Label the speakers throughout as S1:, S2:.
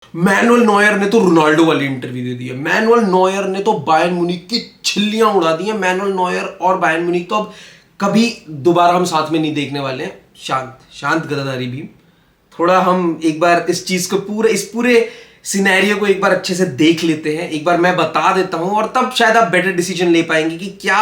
S1: Manual Neuer ने तो Ronaldo वाली इंटरव्यू दे दी है। मैनुअल नॉयर ने तो बायर्न म्यूनिख की छिल्लियां उड़ा दी हैं। मैनुअल नॉयर और बायर्न म्यूनिख तो अब कभी दोबारा हम साथ में नहीं देखने वाले हैं। शांत शांत गदाधारी भी, थोड़ा हम एक बार इस चीज को पूरे सिनेरियो को एक बार अच्छे से देख लेते हैं। एक बार मैं बता देता हूं और तब शायद आप बेटर डिसीजन ले पाएंगे कि क्या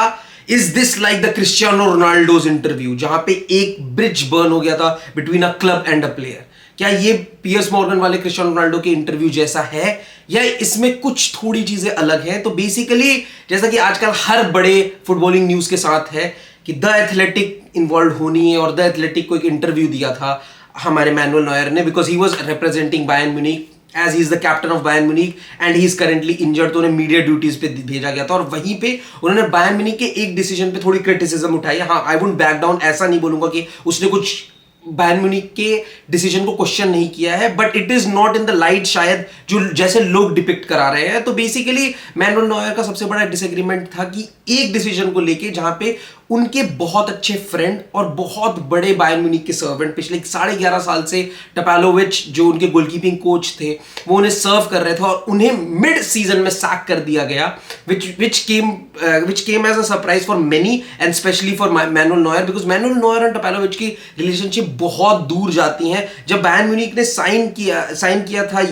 S1: is this like the Cristiano Ronaldo's interview, जहां पे एक ब्रिज बर्न हो गया था between a club and a player. क्या ये पियर्स मॉर्गन वाले क्रिस्टियानो रोनाल्डो के इंटरव्यू जैसा है या इसमें कुछ थोड़ी चीजें अलग हैं? तो बेसिकली जैसा कि आजकल हर बड़े फुटबॉलिंग न्यूज के साथ है कि द एथलेटिक इन्वॉल्व होनी है, और द एथलेटिक को एक इंटरव्यू दिया था हमारे मैनुअल नॉयर ने, because he was representing Bayern Munich as he is the captain of Bayern Munich and he is currently injured. तो उन्हें मीडिया ड्यूटीज पे भेजा गया था और वहीं पे उन्होंने बायर्न म्यूनिख के एक डिसीजन पे थोड़ी क्रिटिसिज्म उठाई। हाँ, आई वुडंट बैक डाउन, ऐसा नहीं बोलूंगा कि उसने कुछ बायर्न म्यूनिख के डिसीजन को क्वेश्चन नहीं किया है, but it is not in the light शायद जो जैसे लोग डिपिक्ट करा रहे हैं। तो बेसिकली मैनुअल नॉयर का सबसे बड़ा डिसएग्रीमेंट था कि एक डिसीजन को लेके जहां पे उनके बहुत अच्छे फ्रेंड और बहुत बड़े बायर्न म्यूनिख के सर्वेंट पिछले 11.5 साल से टपालोविच जो उनके गोलकीपिंग कोच थे वो उन्हें सर्व कर रहे थे और उन्हें मिड सीजन में सैक कर दिया गया, which came as a surprise for many and especially for Manuel Neuer, because manual Neuer और टपालोविच की रिलेशनशिप बहुत दूर जाती हैं। जब बायर्न म्यूनिख ने साइन किया था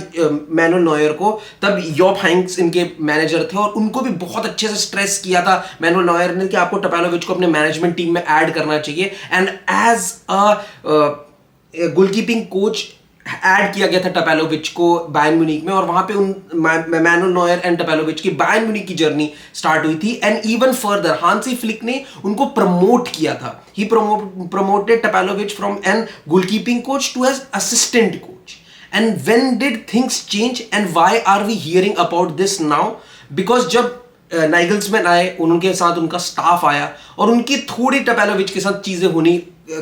S1: मैनुअल नॉयर को, तब योप हाइंक्स इनके मैनेजर थे और उनको भी बहुत अच्छे से स्ट्रेस किया था मैनुअल नॉयर ने कि आपको टपालोविच को अपने मैनेजमेंट टीम में ऐड करना चाहिए। And as a goalkeeping coach add किया गया था टपालोविच को बायर्न म्यूनिख में, और वहां पे मैनुअल नॉयर एंड टपालोविच की बायर्न म्यूनिख की जर्नी स्टार्ट हुई थी। And even further Hansi Flick ने उनको प्रमोट किया था। He promoted Tapalovic from an goalkeeping coach to as assistant coach. And when did things change and why are we hearing about this now? Because जब Nagelsmann आए, उनके साथ उनका staff आया और उनकी थोड़ी टपालोविच के साथ चीजें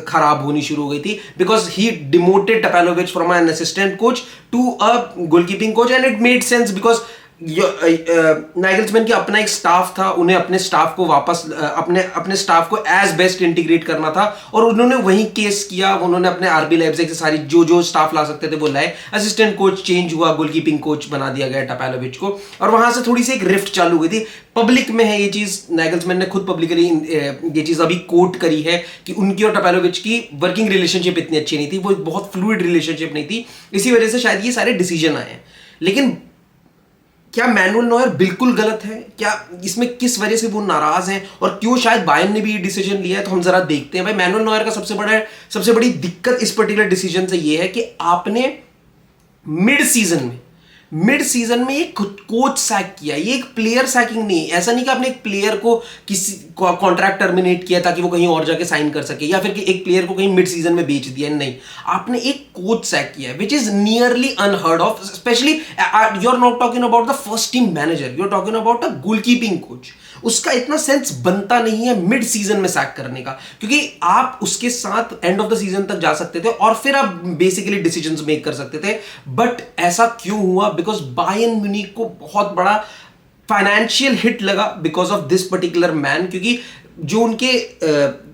S1: खराब होनी शुरू हो गई थी, because he demoted Tapalovic from an assistant coach to a goalkeeping coach. And it made sense because Nagelsmann की अपना एक स्टाफ था, उन्हें अपने स्टाफ को वापस अपने स्टाफ को एज बेस्ट इंटीग्रेट करना था और उन्होंने वही केस किया। उन्होंने अपने आरबी लाइप्जिग से सारी जो स्टाफ ला सकते थे वो लाए। असिस्टेंट कोच चेंज हुआ, गोलकीपिंग कोच बना दिया गया टपालोविच को, और वहां से थोड़ी सी एक रिफ्ट चालू हुई थी। पब्लिक में है ये चीज, नाइगल्समैन ने खुद पब्लिकली ये चीज अभी कोट करी है कि उनकी और टपालोविच की वर्किंग रिलेशनशिप इतनी अच्छी नहीं थी, वो एक बहुत फ्लूइड रिलेशनशिप नहीं थी, इसी वजह से शायद ये सारे डिसीजन आए हैं। लेकिन क्या मैनुअल नॉयर बिल्कुल गलत है? क्या इसमें किस वजह से वो नाराज हैं और क्यों शायद बायर्न ने भी ये डिसीजन लिया है? तो हम जरा देखते हैं। भाई, मैनुअल नॉयर का सबसे बड़ी दिक्कत इस पर्टिकुलर डिसीजन से ये है कि आपने मिड सीजन में एक कोच सैक किया। ये एक प्लेयर सैकिंग नहीं है। ऐसा नहीं कि आपने एक प्लेयर को किसी कॉन्ट्रैक्ट टर्मिनेट किया ताकि वो कहीं और जाके साइन कर सके, या फिर कि एक प्लेयर को कहीं मिड सीजन में बेच दिया। नहीं, आपने एक कोच सैक किया है, which is nearly unheard of. Specially you are not talking about the first team manager, you are talking about a goalkeeping coach. उसका इतना सेंस बनता नहीं है मिड सीजन में सैक करने का, क्योंकि आप उसके साथ एंड ऑफ द सीजन तक जा सकते थे और फिर आप बेसिकली डिसीजंस मेक कर सकते थे। बट ऐसा क्यों हुआ? बिकॉज बायर्न म्यूनिख को बहुत बड़ा फाइनेंशियल हिट लगा because of this particular man, क्योंकि जो उनके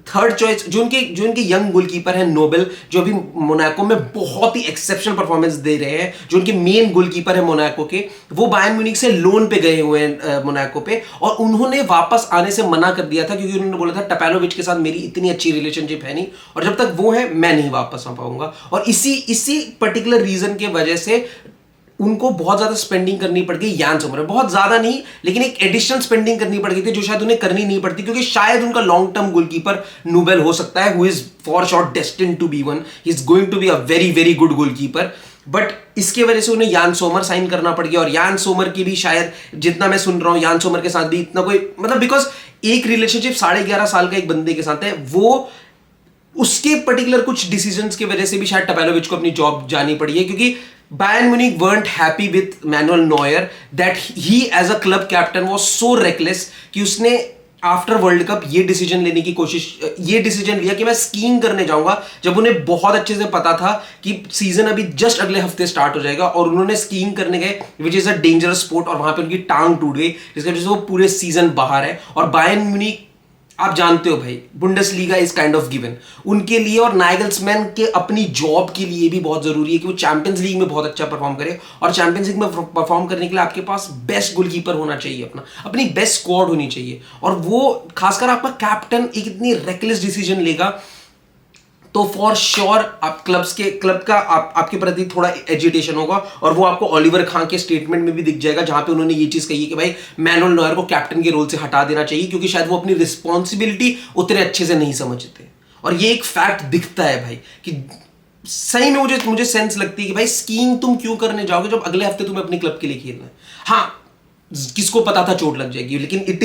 S1: थर्ड चॉइस, जो उनके यंग गोलकीपर है नोबेल, जो अभी मोनाको में बहुत ही एक्सेप्शनल परफॉर्मेंस दे रहे हैं, जो उनके मेन गोलकीपर है मोनाको के, वो बायर्न म्यूनिख से लोन पे गए हुए हैं मोनाको पे, और उन्होंने वापस आने से मना कर दिया था क्योंकि उन्होंने बोला था टपालोविच के साथ मेरी इतनी अच्छी रिलेशनशिप है नहीं और जब तक वो है मैं नहीं वापस आ पाऊंगा। और इसी पर्टिकुलर रीजन के वजह से उनको बहुत ज्यादा स्पेंडिंग करनी पड़ गई यान सोमर में। बहुत ज्यादा नहीं, लेकिन एक एडिशनल स्पेंडिंग करनी पड़ गई थी जो शायद उन्हें करनी नहीं पड़ती, क्योंकि शायद उनका लॉन्ग टर्म गोलकीपर नोबेल हो सकता है, who is for sure destined to be one, he is going to be a very very good goalkeeper. But इसके वजह से उन्हें यान सोमर साइन करना पड़ गया, और यान सोमर की भी शायद, जितना मैं सुन रहा हूं, यान सोमर के साथ भी इतना कोई मतलब, बिकॉज एक रिलेशनशिप 11.5 साल का एक बंदे के साथ है, वो उसके पर्टिकुलर कुछ डिसीजंस की वजह से भी शायद टपालोविच को अपनी जॉब जानी पड़ी है, क्योंकि Bayern Munich weren't happy with Manuel Neuer that he as a club captain was so reckless कि उसने आफ्टर वर्ल्ड कप ये डिसीजन लिया कि मैं स्कीइंग करने जाऊंगा, जब उन्हें बहुत अच्छे से पता था कि सीजन अभी जस्ट अगले हफ्ते स्टार्ट हो जाएगा, और उन्होंने स्कीइंग करने गए which is a dangerous sport, और वहां पे उनकी टांग टूट गई जिसकी वजह से वो पूरे सीजन बाहर है। और बायर्न म्यूनिख आप जानते हो भाई, Bundesliga is kind of given उनके लिए, और नाइगल्समैन के अपनी जॉब के लिए भी बहुत जरूरी है कि वो चैंपियंस लीग में बहुत अच्छा परफॉर्म करे, और चैंपियंस लीग में परफॉर्म करने के लिए आपके पास बेस्ट गोलकीपर होना चाहिए, अपनी बेस्ट स्क्वाड होनी चाहिए, और वो खासकर आपका कैप्टन एक इतनी रेकलेस डिसीजन लेगा तो फॉर श्योर आप क्लब का आपके प्रति थोड़ा एजिटेशन होगा, और वो आपको ओलिवर खान के स्टेटमेंट में भी दिख जाएगा, जहां पे उन्होंने ये चीज कही है कि भाई मैनुअल नॉयर को कैप्टन के रोल से हटा देना चाहिए, क्योंकि शायद वो अपनी रिस्पॉन्सिबिलिटी उतने अच्छे से नहीं समझते। और ये एक फैक्ट दिखता है भाई कि सही में मुझे सेंस लगती है कि भाई स्कीइंग तुम क्यों करने जाओगे जब अगले हफ्ते तुम्हें अपने क्लब के लिए खेलना है। हाँ, किसको पता था चोट लग जाएगी, लेकिन it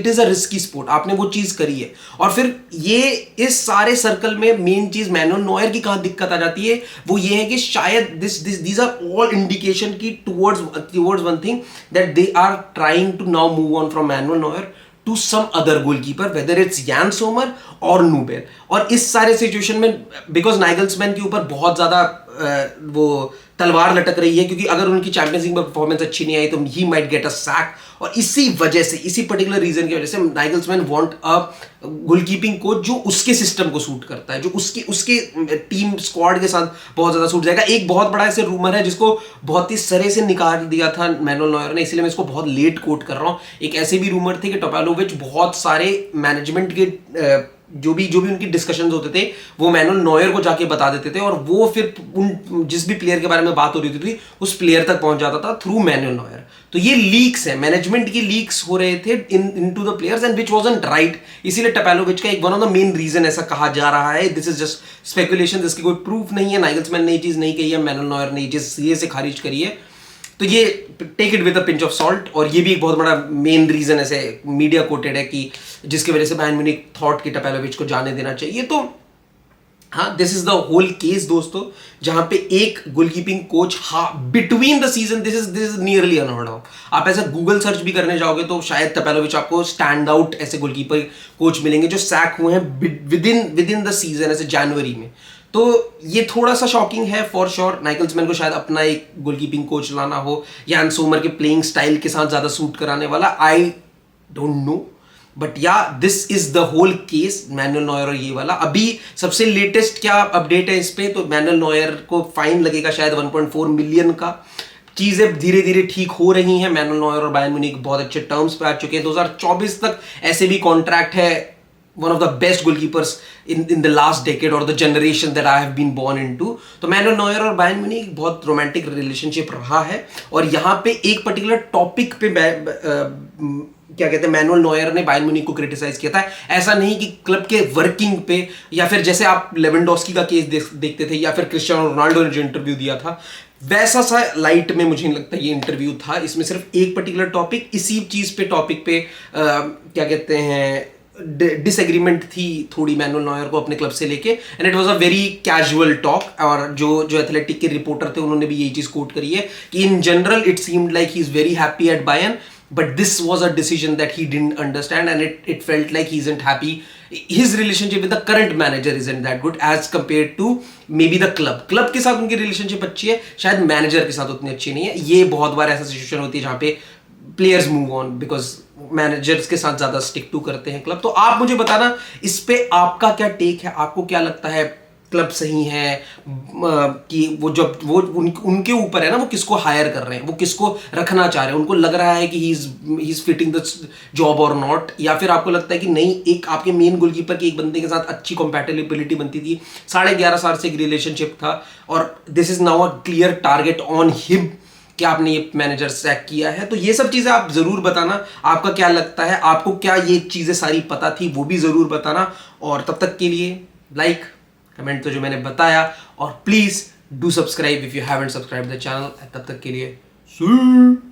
S1: is a risky sport, आपने वो चीज करी है। और फिर ये इस सारे सर्कल में मेन चीज मैनुअल नॉयर की कहां दिक्कत आ जाती है, वो ये है कि शायद दीज आर ऑल इंडिकेशन की towards one thing, that they are trying to now move on from Manuel Neuer to some other goalkeeper, whether it's Yann Sommer और नूबेल। और इस सारे सिचुएशन में बिकॉज नाइगल्समैन के ऊपर बहुत ज्यादा वो तलवार लटक रही है, क्योंकि अगर उनकी चैंपियंस लीग में परफॉर्मेंस अच्छी नहीं आई तो he might get a sack, और इसी वजह से, इसी पर्टिकुलर रीजन की वजह से नाइगल्समैन वांट अ गोलकीपिंग कोच जो उसके सिस्टम को सूट करता है, जो उसके टीम स्क्वाड के साथ बहुत ज्यादा सूट जाएगा। एक बहुत बड़ा ऐसे रूमर है जिसको बहुत ही सरे से निकाल दिया था मैनुअल नॉयर ने, इसलिए मैं इसको बहुत लेट कोट कर रहा हूं। एक ऐसे भी रूमर थे कि टोपालोविच बहुत सारे मैनेजमेंट के जो भी उनकी डिस्कशंस होते थे वो मैनुअल नॉयर को जाके बता देते थे, और वो फिर जिस भी प्लेयर के बारे में बात हो रही थी उस प्लेयर तक पहुंच जाता था थ्रू मैनुअल नॉयर। तो ये लीक्स है, मैनेजमेंट की लीक्स हो रहे थे into the players, and which wasn't right. इसीलिए टोपालोविच का एक one of the main reason ऐसा कहा जा रहा है, दिस इज जस्ट स्पेकुलेशन, जिसकी कोई प्रूफ नहीं है। नाइगल्समैन ने ये चीज नहीं कही है, मैनुअल नॉयर ने ये चीज सीधे से खारिज करी है। तो ये take it with a pinch of salt, और ये भी एक बहुत बड़ा मेन रीजन ऐसे मीडिया कोटेड है कि जिसकी वजह से बायर्न म्यूनिख थॉट कि टोपालोविच को जाने देना चाहिए। तो हाँ, this is the whole case दोस्तों, जहां पे एक goalkeeping coach between the season, this is nearly unheard of. आप ऐसा गूगल सर्च भी करने जाओगे तो शायद टोपालोविच आपको स्टैंड आउट ऐसे गोलकीपर कोच मिलेंगे जो सैक हुए हैं विद इन द सीजन, ऐसे जनवरी में। तो ये थोड़ा सा शॉकिंग है फॉर श्योर। नाइगल्समैन को शायद अपना एक गोलकीपिंग कोच लाना हो, यान सोमर के प्लेइंग स्टाइल के साथ ज्यादा सूट कराने वाला, I don't know, but yeah this is the whole case Manuel Neuer और ये वाला। अभी सबसे लेटेस्ट क्या अपडेट है इस पे, तो मैनुअल नॉयर को फाइन लगेगा शायद 1.4 मिलियन का। चीजें धीरे धीरे ठीक हो रही हैं, मैनुअल नॉयर और बायर्न म्यूनिख बहुत अच्छे टर्म्स पे आ चुके हैं। 2024 तक ऐसे भी कॉन्ट्रैक्ट है, one of the best goalkeepers in the last decade or the generation that I have been born into। तो मैनुअल नॉयर और बायर्न म्यूनिख बहुत रोमांटिक रिलेशनशिप रहा है, और यहाँ पे एक पर्टिकुलर टॉपिक पे क्या कहते हैं मैनुअल नॉयर ने बायर्न म्यूनिख को क्रिटिसाइज किया था। ऐसा नहीं कि क्लब के वर्किंग पे, या फिर जैसे आप लेवेंडोस्की का केस देखते थे, या फिर क्रिस्टियानो रोनाल्डो ने जो इंटरव्यू दिया था, वैसा सा लाइट में मुझे नहीं लगता ये इंटरव्यू था। इसमें सिर्फ एक पर्टिकुलर टॉपिक, इसी चीज पे टॉपिक पे क्या कहते हैं डिसएग्रीमेंट थी थोड़ी मैनुअल नॉयर को अपने क्लब से लेके, and it was a very casual talk. और जो एथलेटिक के रिपोर्टर थे उन्होंने भी यही चीज कोट करी है कि in general it seemed like he is very happy at Bayern, but this was a decision that he didn't understand, and it felt like he isn't happy. His relationship with the current manager isn't that good as compared to maybe the club के साथ उनकी relationship अच्छी है, शायद manager के साथ उतनी अच्छी नहीं है। ये बहुत बार ऐसा सिचुएशन होती है जहाँ पे players move on because managers के साथ ज्यादा स्टिक टू करते हैं क्लब। तो आप मुझे बताना इस पे आपका क्या टेक है, आपको क्या लगता है क्लब सही है कि वो जब वो उनके ऊपर है ना, वो किसको हायर कर रहे हैं, वो किसको रखना चाह रहे हैं, उनको लग रहा है कि he is fitting the job और नॉट, या फिर आपको लगता है कि नहीं, एक आपके मेन गोलकीपर के एक बंदे के साथ अच्छी कंपैटिबिलिटी बनती थी, 11.5 साल से एक रिलेशनशिप था, और this is now a clear target on him कि आपने ये मैनेजर सैक किया है। तो ये सब चीजें आप जरूर बताना, आपका क्या लगता है, आपको क्या ये चीजें सारी पता थी, वो भी जरूर बताना। और तब तक के लिए लाइक कमेंट तो जो मैंने बताया, और please do subscribe if you haven't subscribe the channel. तब तक के लिए